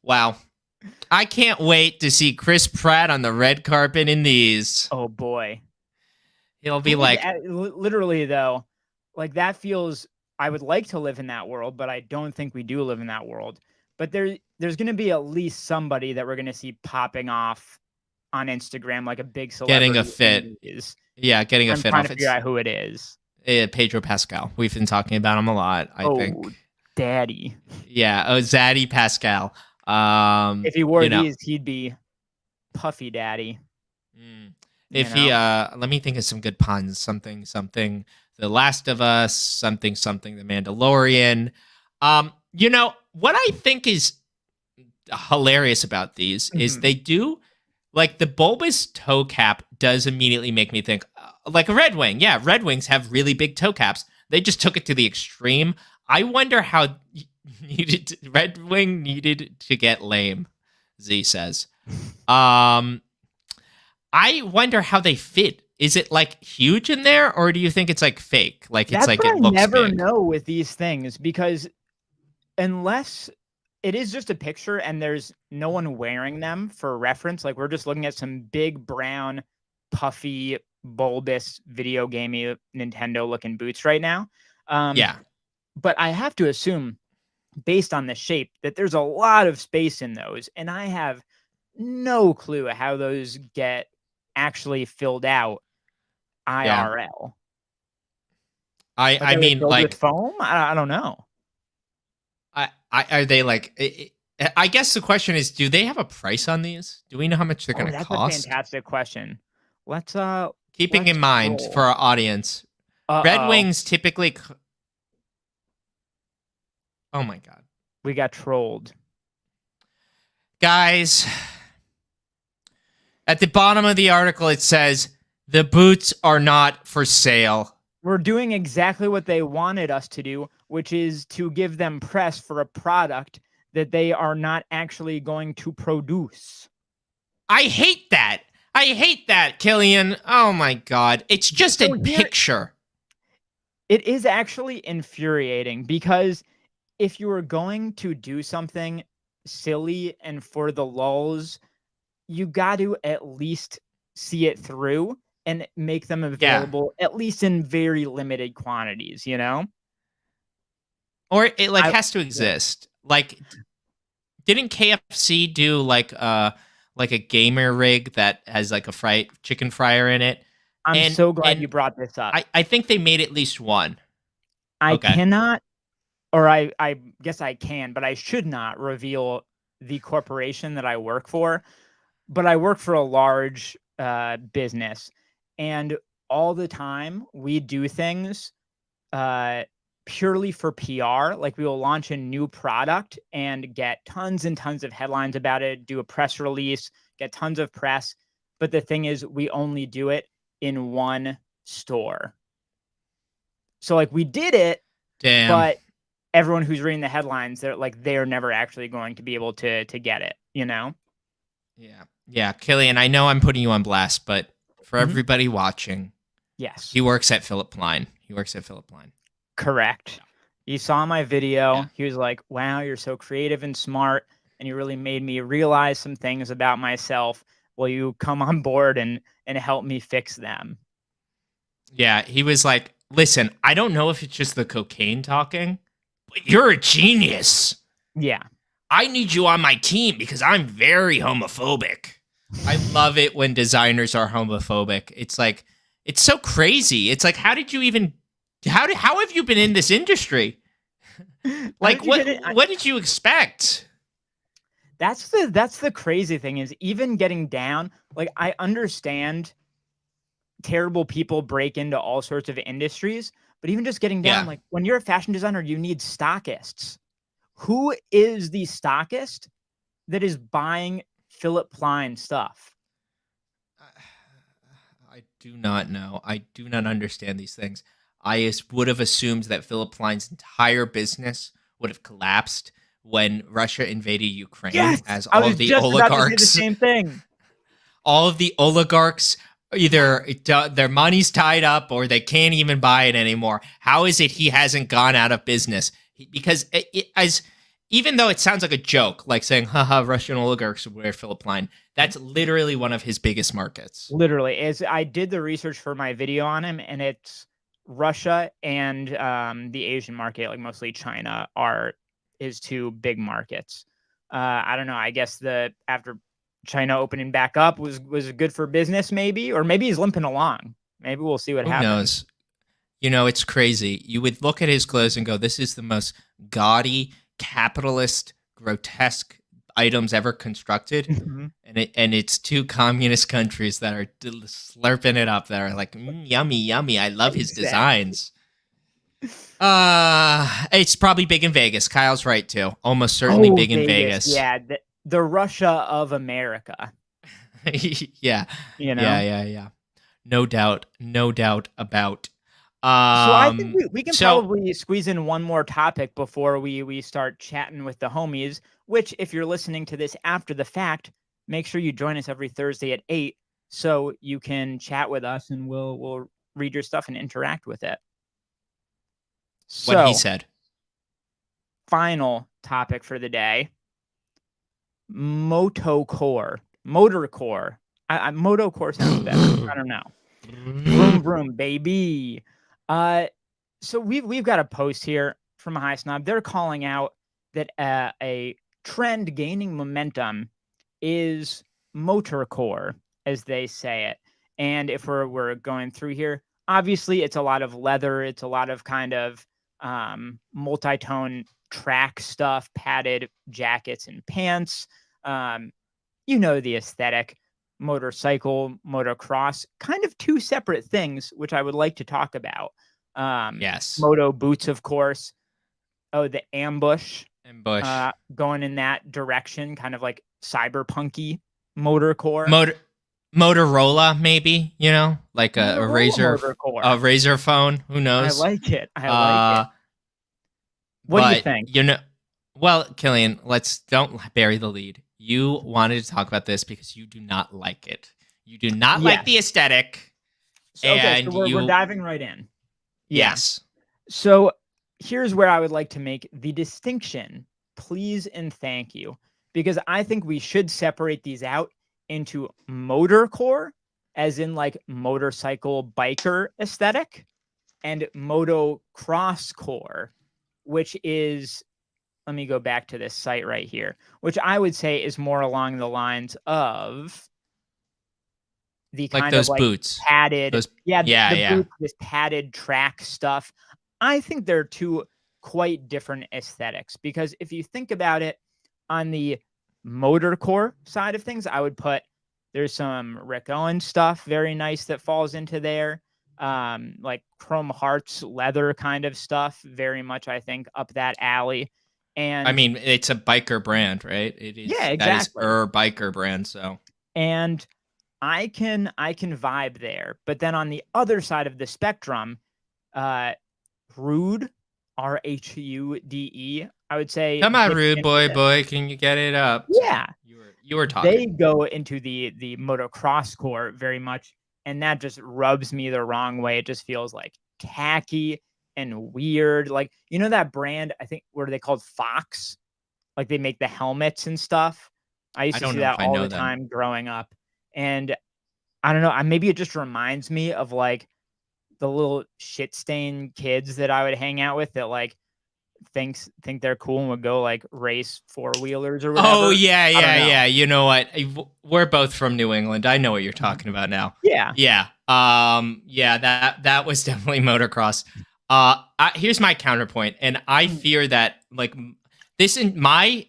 Wow. I can't wait to see Chris Pratt on the red carpet in these. Oh, boy. He'll be like... Literally, though, like that feels... I would like to live in that world, but I don't think we do live in that world. But there's going to be at least somebody that we're going to see popping off on Instagram, like a big celebrity. Getting a fit. Yeah, getting a fit off. I'm off. trying to figure out who it is. Pedro Pascal. We've been talking about him a lot, I think. Daddy. Yeah, Zaddy Pascal. If he wore these, he'd be Puffy Daddy. If he, let me think of some good puns. Something, The Last of Us, something, The Mandalorian. You know, what I think is hilarious about these is they do, like the bulbous toe cap does immediately make me think, like a Red Wing. Yeah, Red Wings have really big toe caps. They just took it to the extreme. I wonder how Red Wing needed to get lame, Z says. I wonder how they fit. Is it like huge in there, or do you think it's like fake? Like it's like it looks big? I never know with these things, because unless it is just a picture and there's no one wearing them for reference, like we're just looking at some big brown, puffy, bulbous, video gamey Nintendo looking boots right now. Yeah. But I have to assume, based on the shape, that there's a lot of space in those, and I have no clue how those get actually filled out IRL. Yeah. I mean, like with foam. I don't know. Are they like? I guess the question is, do they have a price on these? Do we know how much they're going to cost? That's a fantastic question. Let's keeping in mind for our audience, Red Wings typically. Oh my god, we got trolled, guys. At the bottom of the article, it says the boots are not for sale. We're doing exactly what they wanted us to do, which is to give them press for a product that they are not actually going to produce. I hate that. Killian. Oh my god. It's just a picture. It is actually infuriating, because if you were going to do something silly and for the lulz, you got to at least see it through and make them available, at least in very limited quantities, you know? Or it has to exist. Like, didn't KFC do like a gamer rig that has like a chicken fryer in it? I'm so glad you brought this up. I think they made at least one. I cannot, or I guess I can, but I should not reveal the corporation that I work for. But I work for a large business, and all the time we do things purely for PR. Like, we will launch a new product and get tons and tons of headlines about it, do a press release, get tons of press. But the thing is, we only do it in one store. So like, we did it, but everyone who's reading the headlines, they're never actually going to be able to get it, you know? Yeah, Killian, I know I'm putting you on blast, but for everybody watching, yes, he works at Philip Line. Correct. He saw my video. Yeah. He was like, wow, you're so creative and smart. and you really made me realize some things about myself. Will you come on board and help me fix them? Yeah, he was like, listen, I don't know if it's just the cocaine talking, but you're a genius. Yeah. I need you on my team because I'm very homophobic. I love it when designers are homophobic. It's like, it's so crazy. It's like, how have you been in this industry? Like, what did you expect? That's the crazy thing is even getting down, like I understand terrible people break into all sorts of industries, but even just getting down, like when you're a fashion designer, you need stockists. Who is the stockist that is buying Philip Plein stuff? I do not know. I do not understand these things. I would have assumed that Philip Plein's entire business would have collapsed when Russia invaded Ukraine, as all of the oligarchs. The same thing. All of the oligarchs, either their money's tied up or they can't even buy it anymore. How is it he hasn't gone out of business? Because even though it sounds like a joke, like saying, haha, Russian oligarchs would wear Philip Plein, that's literally one of his biggest markets. Literally. As I did the research for my video on him, and it's Russia and the Asian market, like mostly China, are his two big markets. I don't know. I guess after China opening back up was good for business, maybe, or maybe he's limping along. Maybe we'll see what happens. Who knows? You know, it's crazy. You would look at his clothes and go, this is the most gaudy, capitalist, grotesque items ever constructed. Mm-hmm. And it's two communist countries that are slurping it up, that are like, yummy, yummy. I love his designs. It's probably big in Vegas. Kyle's right too. Almost certainly big in Vegas. Yeah, the Russia of America. Yeah. You know? Yeah. No doubt about. So I think we can probably squeeze in one more topic before we start chatting with the homies, which if you're listening to this after the fact, make sure you join us every Thursday at 8 so you can chat with us and we'll read your stuff and interact with it. So, what he said. Final topic for the day. Motocore. Motorcore. Motocore sounds better. I don't know. Vroom vroom, baby. So we've got a post here from a High Snob. They're calling out that a trend gaining momentum is motorcore, as they say it. And if we're going through here, obviously it's a lot of leather. It's a lot of kind of multi-tone track stuff, padded jackets and pants. You know the aesthetic. Motorcycle, motocross, kind of two separate things, which I would like to talk about. Yes. Moto boots, of course. Oh, the ambush. Going in that direction, kind of like cyberpunky motorcore. Motorola, maybe, you know, like a Razr phone. Who knows? I like it. What do you think? You know, well, Killian, don't bury the lead. You wanted to talk about this because you do not like it. You do not like the aesthetic. So we're diving right in. Yes. So here's where I would like to make the distinction, please and thank you, because I think we should separate these out into motorcore, as in like motorcycle biker aesthetic, and motocross core, which is, let me go back to this site right here, which I would say is more along the lines of the kind those of like boots, padded, boots, this padded track stuff. I think they're two quite different aesthetics, because if you think about it, on the motorcore side of things, I would put, there's some Rick Owens stuff, very nice, that falls into there. Like Chrome Hearts leather kind of stuff, very much, I think, up that alley. And I mean, it's a biker brand, right? It is. Yeah, exactly. That is a biker brand. So, and I can vibe there. But then on the other side of the spectrum, Rude, RHUDE, I would say. Come on, Rude boy, can you get it up? Yeah, you were talking. They go into the motocross core very much, and that just rubs me the wrong way. It just feels like tacky and weird. Like, you know that brand, I think, what are they called? Fox? like they make the helmets and stuff. I used I to don't see know if that I all know the them. time growing up. And I don't know, maybe it just reminds me of like the little shit stained kids that I would hang out with that like think they're cool and would go like race four-wheelers or Oh whatever. yeah, I don't yeah, know. yeah. You know what? We're both from New England. I know what you're Mhm. talking about now. Yeah. Yeah. Yeah, that was definitely motocross. Here's my counterpoint, and I Mm. fear that like this in my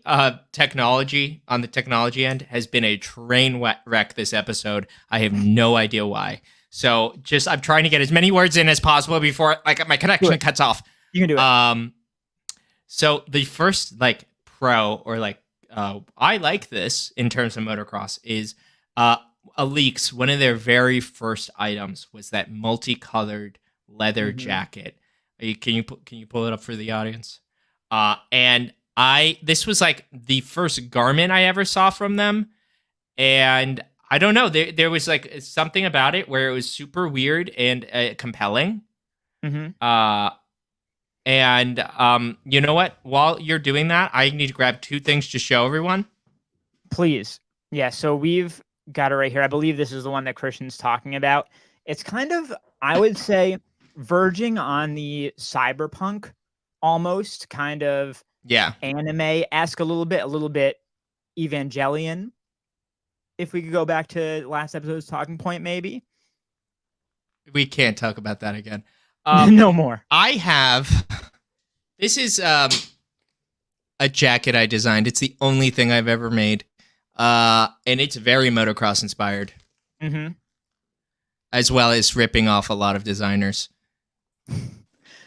technology on the technology end has been a train wreck this episode. I have no idea why. So just I'm trying to get as many words in as possible before like my Do connection it. cuts off. You can do it. So the first like pro or like I like this in terms of motocross is Aleeks. One of their very first items was that multicolored leather Mhm. jacket. Can you pull it up for the audience? And this was like the first garment I ever saw from them, and I don't know, there was like something about it where it was super weird and compelling. Mhm. And you know what? While you're doing that, I need to grab two things to show everyone. Please. Yeah, so we've got it right here. I believe this is the one that Christian's talking about. It's kind of, I would say, verging on the cyberpunk almost kind of Yeah, anime-esque a little bit Evangelion. If we could go back to last episode's talking point, maybe. we can't talk about that again. No more. I have. This is a jacket I designed. It's the only thing I've ever made, and it's very motocross inspired, Mm-hmm. as well as ripping off a lot of designers.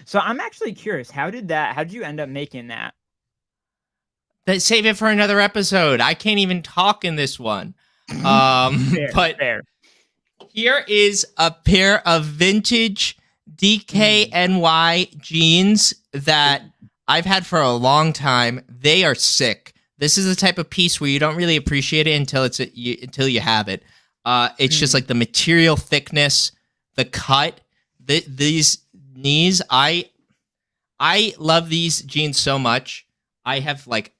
So I'm actually curious. How did you end up making that? Save it for another episode. I can't even talk in this one. Fair, But fair. here is a pair of vintage DKNY jeans that I've had for a long time. They are sick. This is the type of piece where you don't really appreciate it until you have it. It's just like the material thickness, the cut, these knees. I love these jeans so much. I have like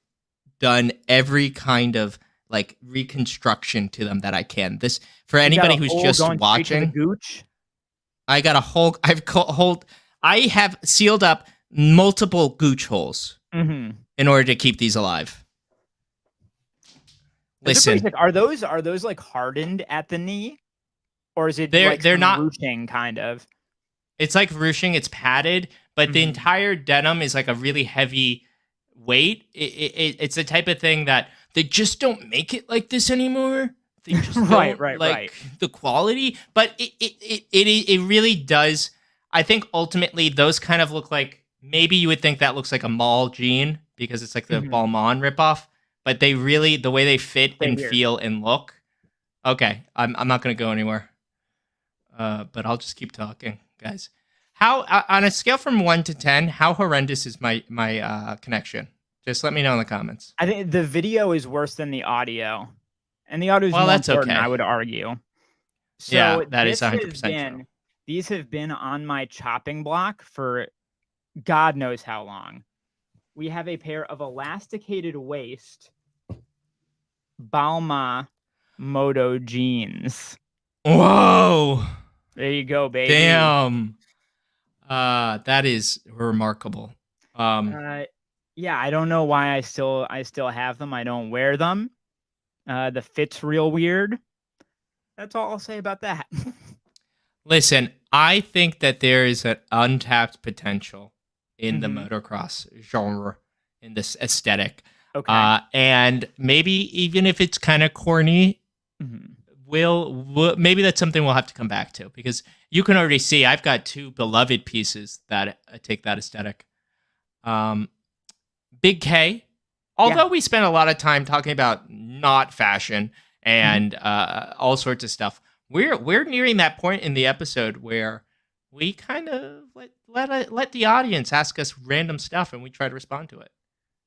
done every kind of like reconstruction to them that I can. This for anybody who's just watching. Gooch. I got a whole. I have sealed up multiple gooch holes in order to keep these alive. Listen, are those like hardened at the knee, or is it they're not ruching kind of? It's like ruching. It's padded, but the entire denim is like a really heavy weight. It's the type of thing that they just don't make it like this anymore. They just don't like the quality, but it really does. I think ultimately those kind of look like, maybe you would think that looks like a mall jean because it's like the Balmain ripoff, but they really, the way they fit and feel and look. Okay, I'm not gonna go anywhere, but I'll just keep talking, guys. How on a scale from 1 to 10, how horrendous is my connection? Just let me know in the comments. I think the video is worse than the audio, and the audio is well, more that's important, okay. I would argue. So yeah, that is 100% true. These have been on my chopping block for God knows how long. We have a pair of elasticated waist Balmain Moto jeans. Whoa! There you go, baby. Damn. That is remarkable. Yeah, I don't know why I still have them. I don't wear them. The fit's real weird. That's all I'll say about that. Listen, I think that there is an untapped potential in the motocross genre, in this aesthetic. Okay. And maybe even if it's kind of corny, we'll maybe that's something we'll have to come back to, because you can already see I've got two beloved pieces that take that aesthetic. Big K, although we spent a lot of time talking about not fashion and all sorts of stuff, we're nearing that point in the episode where we kind of let the audience ask us random stuff and we try to respond to it.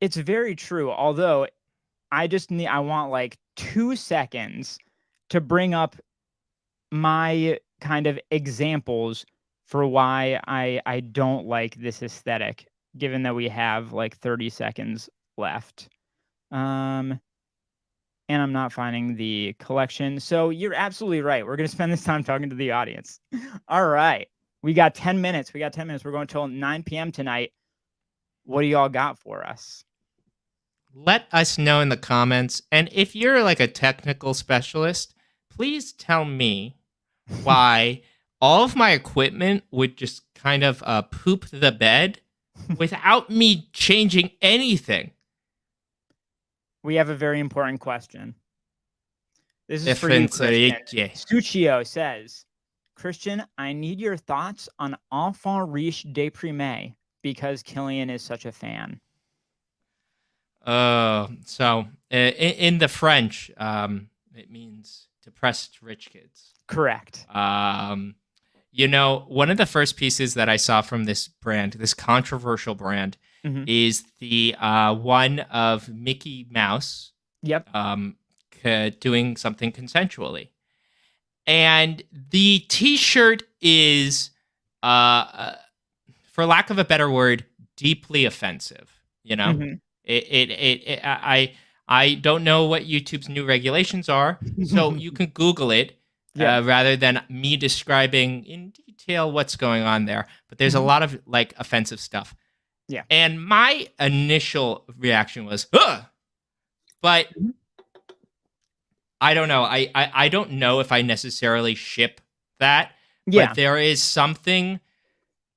It's very true. Although I want like 2 seconds to bring up my kind of examples for why I don't like this aesthetic, given that we have like 30 seconds left. And I'm not finding the collection. So you're absolutely right. We're going to spend this time talking to the audience. All right. We got 10 minutes. We're going until 9 p.m. tonight. What do y'all got for us? Let us know in the comments. And if you're like a technical specialist, please tell me why all of my equipment would just kind of poop the bed without me changing anything. We have a very important question. This is for you, Christian. Suchio says, Christian, I need your thoughts on Enfant Riche Déprimé because Killian is such a fan. So in the French, it means depressed rich kids. Correct. One of the first pieces that I saw from this brand, this controversial brand, is the one of Mickey Mouse. Yep. Doing something consensually, and the T-shirt is, for lack of a better word, deeply offensive. I don't know what YouTube's new regulations are, so you can Google it. Rather than me describing in detail what's going on there. But there's a lot of like offensive stuff. Yeah. And my initial reaction was, ugh! But I don't know. I don't know if I necessarily ship that. Yeah. But there is something,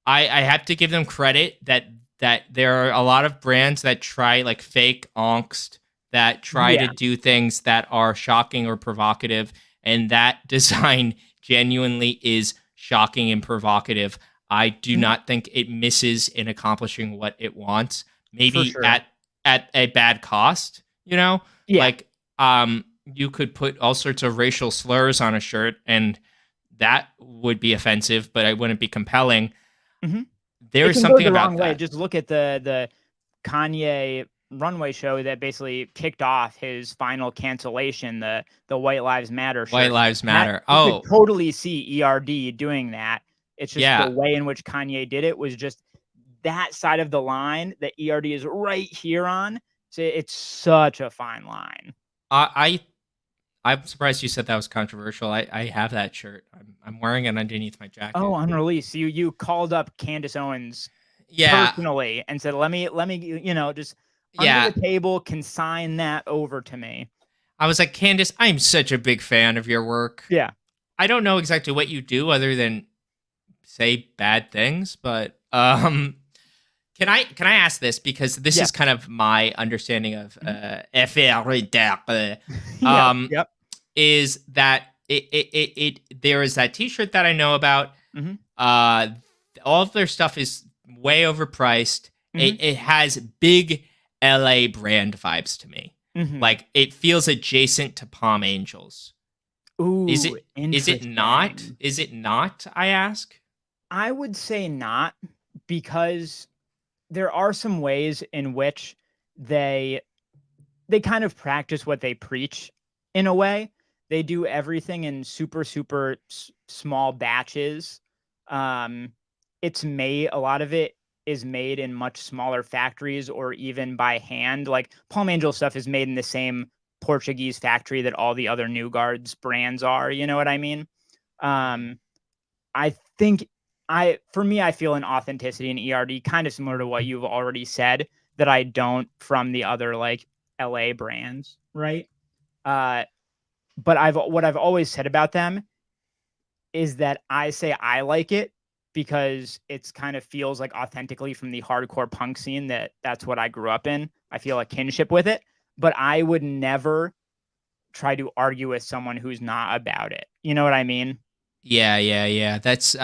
I have to give them credit that there are a lot of brands that try like fake angst, that try to do things that are shocking or provocative. And that design genuinely is shocking and provocative. I do not think it misses in accomplishing what it wants. Maybe at a bad cost, Like you could put all sorts of racial slurs on a shirt and that would be offensive, but it wouldn't be compelling. There's something about that. Just look at the Kanye runway show that basically kicked off his final cancellation, the White Lives Matter shirt. White Lives Matter. You could totally see ERD doing that. It's just the way in which Kanye did it was just that side of the line that ERD is right here on. So it's such a fine line. I'm surprised you said that was controversial. I have that shirt. I'm wearing it underneath my jacket. Oh, unreleased. You called up Candace Owens personally and said, let me just under the table, consign that over to me. I was like, Candace, I'm such a big fan of your work. Yeah. I don't know exactly what you do other than say bad things, but can I ask this, because this is kind of my understanding of is that it there is that T-shirt that I know about. All of their stuff is way overpriced. It has big LA brand vibes to me. Like it feels adjacent to Palm Angels. Ooh, is it not? Is it not, I ask? I would say not, because there are some ways in which they kind of practice what they preach in a way. They do everything in super, super small batches. It's made, a lot of it is made in much smaller factories or even by hand. Like Palm Angel stuff is made in the same Portuguese factory that all the other New Guards brands are. You know what I mean? I think for me, I feel an authenticity in ERD kind of similar to what you've already said that I don't from the other like LA brands. Right. But what I've always said about them is that I say I like it because it's kind of feels like authentically from the hardcore punk scene that's what I grew up in. I feel a kinship with it, but I would never try to argue with someone who's not about it. You know what I mean? Yeah. That's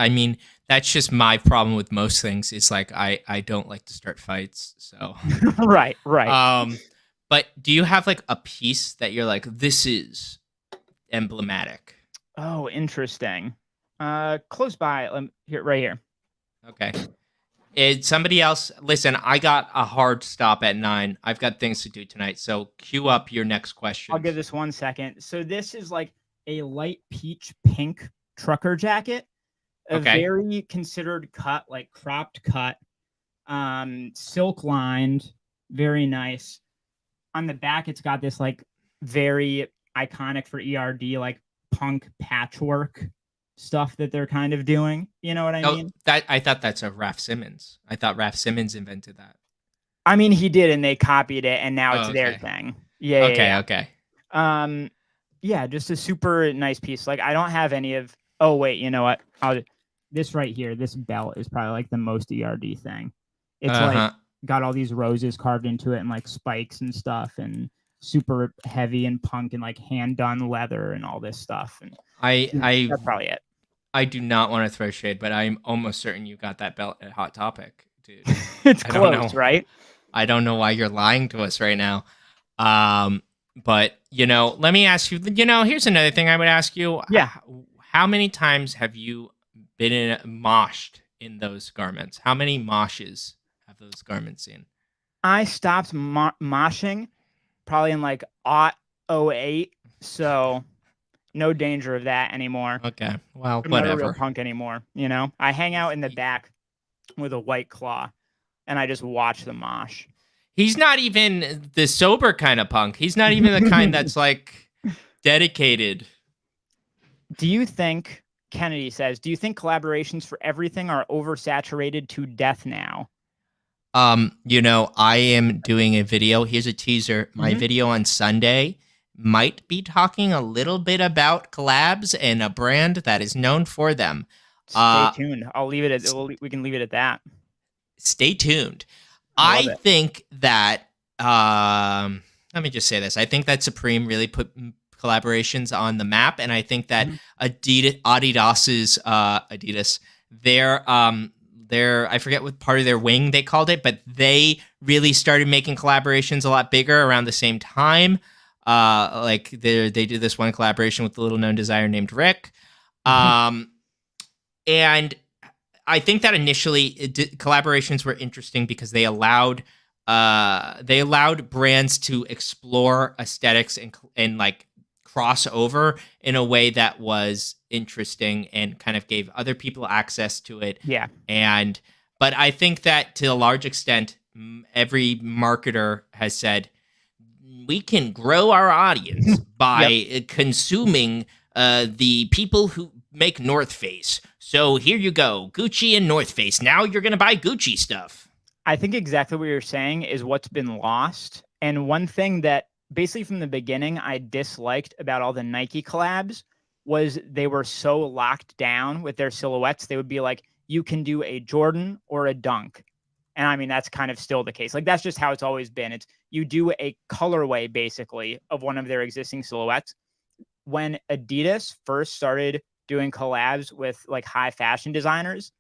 just my problem with most things. It's like, I don't like to start fights. So right. But do you have like a piece that you're like, this is emblematic? Oh, interesting. Close by, right here. Okay. Somebody else, listen, I got a hard stop at 9. I've got things to do tonight. So cue up your next question. I'll give this 1 second. So this is like a light peach pink trucker jacket, very considered cut, like cropped cut, silk lined, very nice. on the back, it's got this like very iconic for ERD, like punk patchwork stuff that they're kind of doing. You know what I mean? That I thought that's a Raf Simons. I thought Raf Simons invented that. I mean, he did, and they copied it, and now it's their Okay. thing. Yeah. Okay. Yeah, just a super nice piece. Like I don't have any of. Oh wait, you know what? This right here, this belt is probably like the most ERD thing. It's like got all these roses carved into it and like spikes and stuff, and super heavy and punk and like hand done leather and all this stuff. And that's probably it. I do not want to throw shade, but I'm almost certain you got that belt at Hot Topic, dude. It's close, right? I don't know why you're lying to us right now. But let me ask you. Here's another thing I would ask you. Yeah. How many times have you been moshed in those garments? How many moshes have those garments seen? I stopped moshing probably in like 08, so no danger of that anymore. Okay, well, I'm whatever. not a real punk anymore. I hang out in the back with a White Claw, and I just watch the mosh. He's not even the sober kind of punk. He's not even the kind that's like dedicated. Do you think, Kennedy says, do you think collaborations for everything are oversaturated to death now? I am doing a video. Here's a teaser. My video on Sunday might be talking a little bit about collabs and a brand that is known for them. Stay tuned. I'll leave it at we can leave it at that. Stay tuned. I think that let me just say this. I think that Supreme really put collaborations on the map, and I think that Adidas, their I forget what part of their wing they called it, but they really started making collaborations a lot bigger around the same time. Like they did this one collaboration with the little known designer named Rick. And I think that initially collaborations were interesting because they allowed brands to explore aesthetics and like cross over in a way that was interesting and kind of gave other people access to it. Yeah. But I think that to a large extent, every marketer has said, we can grow our audience by consuming the people who make North Face. So here you go, Gucci and North Face. Now you're going to buy Gucci stuff. I think exactly what you're saying is what's been lost. And one thing that basically from the beginning I disliked about all the Nike collabs was they were so locked down with their silhouettes. They would be like, you can do a Jordan or a Dunk. And I mean, that's kind of still the case. Like, that's just how it's always been. It's you do a colorway basically of one of their existing silhouettes. When Adidas first started doing collabs with like high fashion designers,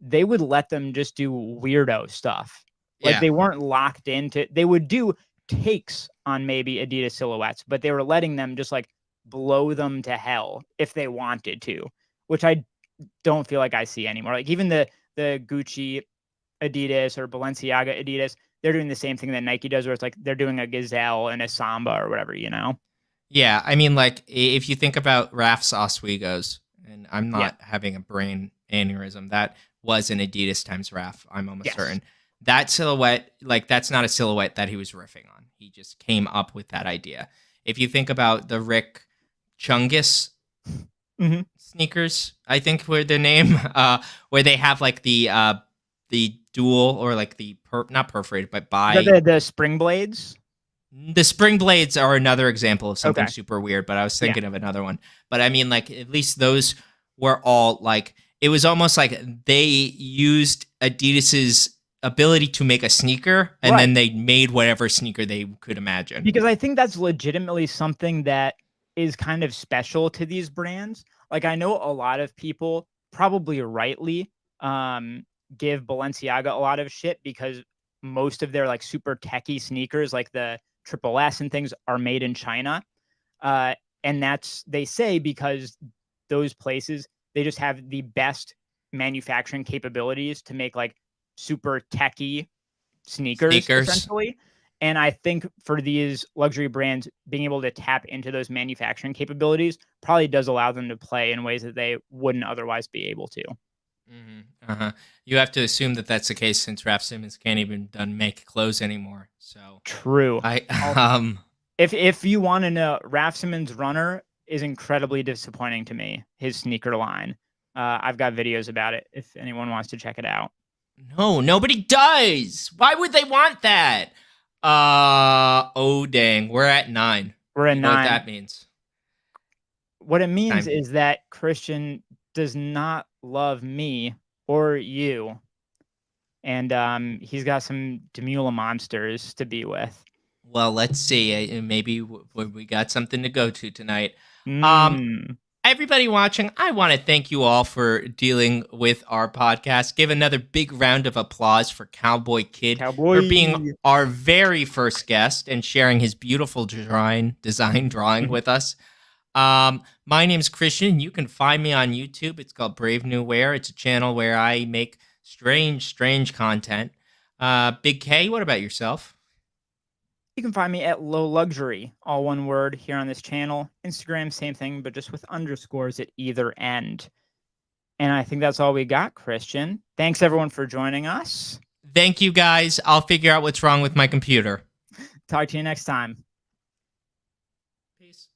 they would let them just do weirdo stuff. Like they weren't locked into, they would do takes on maybe Adidas silhouettes, but they were letting them just like blow them to hell if they wanted to, which I don't feel like I see anymore. Like even the Gucci Adidas or Balenciaga Adidas, they're doing the same thing that Nike does, where it's like they're doing a Gazelle and a Samba or whatever, you know? Yeah, I mean, like if you think about Raf's Oswegos, and I'm not having a brain aneurysm, that was an Adidas times Raf, I'm almost certain. That silhouette, like that's not a silhouette that he was riffing on. He just came up with that idea. If you think about the Rick Chungus sneakers, I think were the name, where they have like the dual or like the not perforated, but the spring blades. The spring blades are another example of something super weird, but I was thinking of another one. But I mean, like, at least those were all like, it was almost like they used Adidas's ability to make a sneaker, and then they made whatever sneaker they could imagine. Because I think that's legitimately something that is kind of special to these brands. Like, I know a lot of people, probably rightly, give Balenciaga a lot of shit because most of their like super techie sneakers, like the Triple S and things, are made in China. And that's, they say, because those places, they just have the best manufacturing capabilities to make like super techie sneakers. Essentially. And I think for these luxury brands, being able to tap into those manufacturing capabilities probably does allow them to play in ways that they wouldn't otherwise be able to. Uh-huh. You have to assume that that's the case since Raf Simons can't even make clothes anymore. So True. I If you want to know, Raf Simons' runner is incredibly disappointing to me. His sneaker line. I've got videos about it if anyone wants to check it out. No, nobody does. Why would they want that? Oh dang, we're at 9. We're at You know what 9. that means? What it means Time. is that Christian does not love me or you. And he's got some Demula monsters to be with. Well, let's see. Maybe we got something to go to tonight. Mm. Everybody watching, I want to thank you all for dealing with our podcast. Give another big round of applause for Cowboy Kid Cowboy. for being our very first guest and sharing his beautiful design drawing with us. My name's Christian. You can find me on YouTube. It's called Brave New Wear. It's a channel where I make strange content. Big K, what about yourself? You can find me at Low Luxury, all one word, here on this channel. Instagram, same thing, but just with underscores at either end. And I think that's all we got, Christian. Thanks, everyone, for joining us. Thank you, guys. I'll figure out what's wrong with my computer. Talk to you next time. Peace.